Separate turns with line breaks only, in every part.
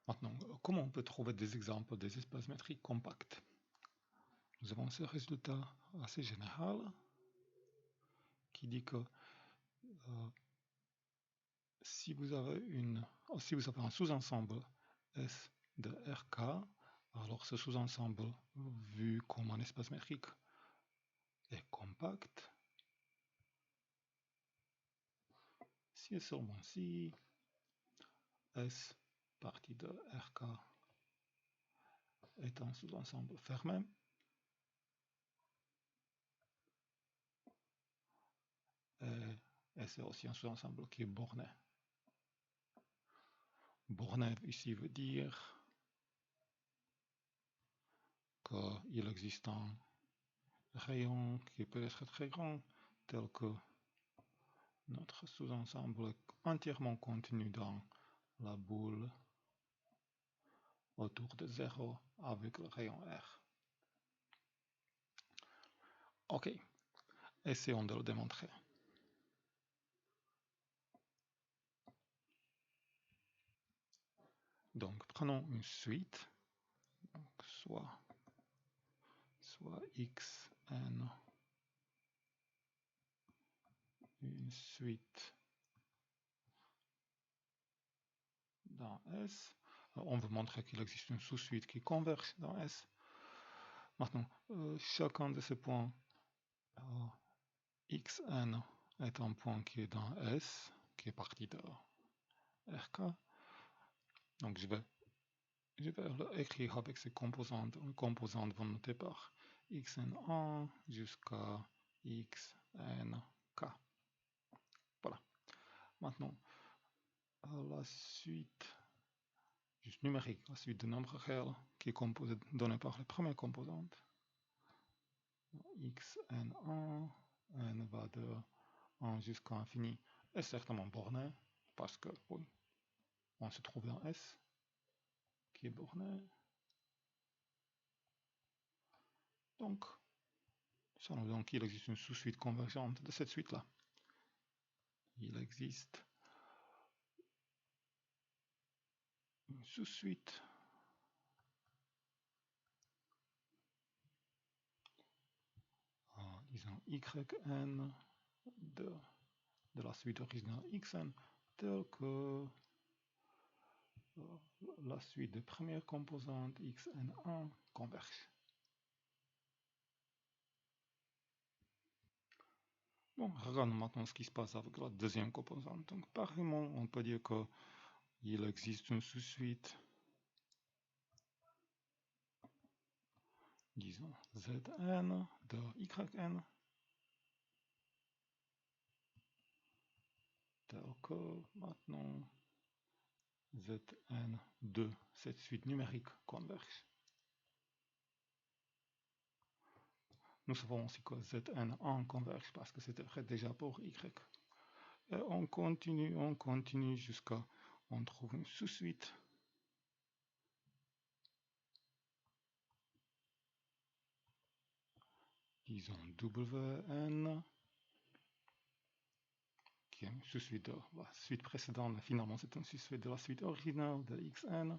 Maintenant, comment on peut trouver des exemples des espaces métriques compacts? Nous avons ce résultat assez général qui dit que si vous avez un sous-ensemble S de RK, alors ce sous-ensemble, vu comme un espace métrique, est compact si et seulement si S partie de RK est un sous-ensemble fermé et c'est aussi un sous-ensemble qui est borné. Borné ici veut dire qu'il existe un rayon qui peut être très grand, tel que notre sous-ensemble est entièrement contenu dans la boule autour de 0 avec le rayon R. Ok, essayons de le démontrer. Donc prenons une suite, donc soit xn, une suite dans S. Alors, on veut montrer qu'il existe une sous-suite qui converge dans S. Maintenant, chacun de ces points xn est un point qui est dans S, qui est parti de RK. Donc je vais écrire avec ces composantes. Les composantes vont noter par xn1 jusqu'à xnk. Voilà. Maintenant, la suite juste numérique, la suite de nombres réels qui est donnée par les premières composantes. xn1, n va de 1 jusqu'à l'infini, est certainement borné, parce que, oui, on se trouve dans S, qui est borné. Donc, ça nous donne qu'il existe une sous-suite convergente de cette suite-là. Il existe une sous-suite disons yn de la suite originale xn telle que la suite des premières composantes xn1 converge. Bon, regardons maintenant ce qui se passe avec la deuxième composante. Donc, pareillement, on peut dire qu'il existe une sous-suite, disons zn de yn, tel que maintenant zn2, cette suite numérique converge. Nous savons aussi que Zn1 converge parce que c'était vrai déjà pour Y. Et on continue jusqu'à on trouve une sous-suite. Disons Wn, qui est une sous-suite de la suite précédente, mais finalement c'est une sous-suite de la suite originale de Xn,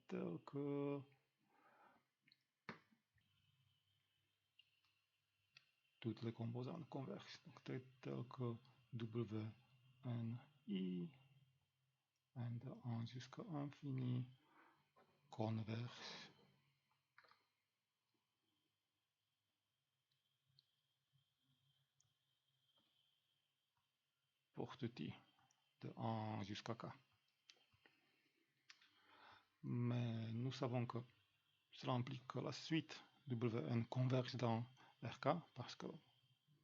tel que toutes les composantes convergent. Donc tel que Wn n de 1 jusqu'à l'infini converge pour tout i de 1 jusqu'à k. Mais nous savons que cela implique que la suite Wn converge dans Rk, parce que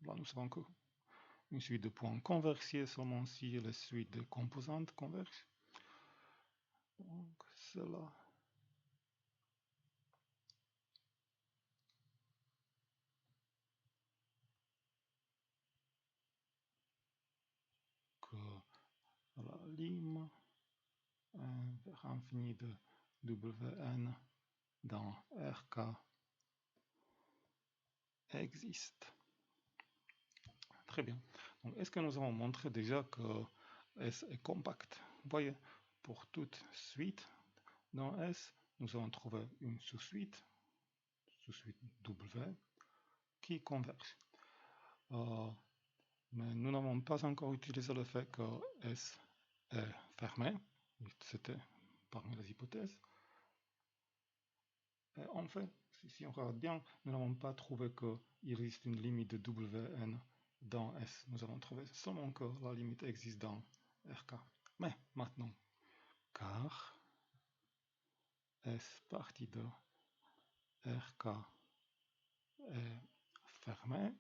là nous savons qu'une suite de points converge seulement si les suites de composantes convergent. Donc cela que la ligne vers l'infini de Wn dans Rk existe. Très bien. Donc est-ce que nous avons montré déjà que S est compact? Vous voyez, pour toute suite dans S, nous allons trouver une sous-suite W, qui converge. Mais nous n'avons pas encore utilisé le fait que S est fermé. C'était parmi les hypothèses. Et en fait, si on regarde bien, nous n'avons pas trouvé qu'il existe une limite de Wn dans S. Nous avons trouvé seulement que la limite existe dans Rk. Mais maintenant, car S partie de Rk est fermé,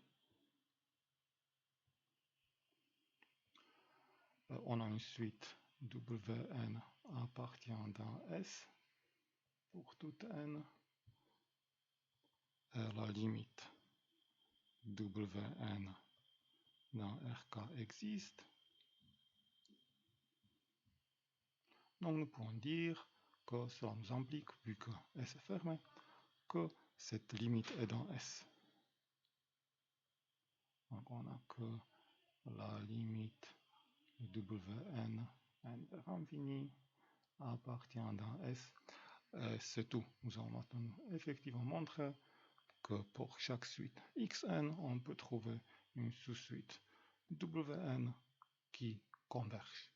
on a une suite Wn appartient dans S pour toute n, et la limite Wn dans Rk existe. Donc nous pouvons dire que cela nous implique, vu que S est fermé, que cette limite est dans S. Donc on a que la limite Wn, n vers infini, appartient dans S. Et c'est tout. Nous allons maintenant effectivement montrer que pour chaque suite Xn, on peut trouver une sous-suite Wn qui converge.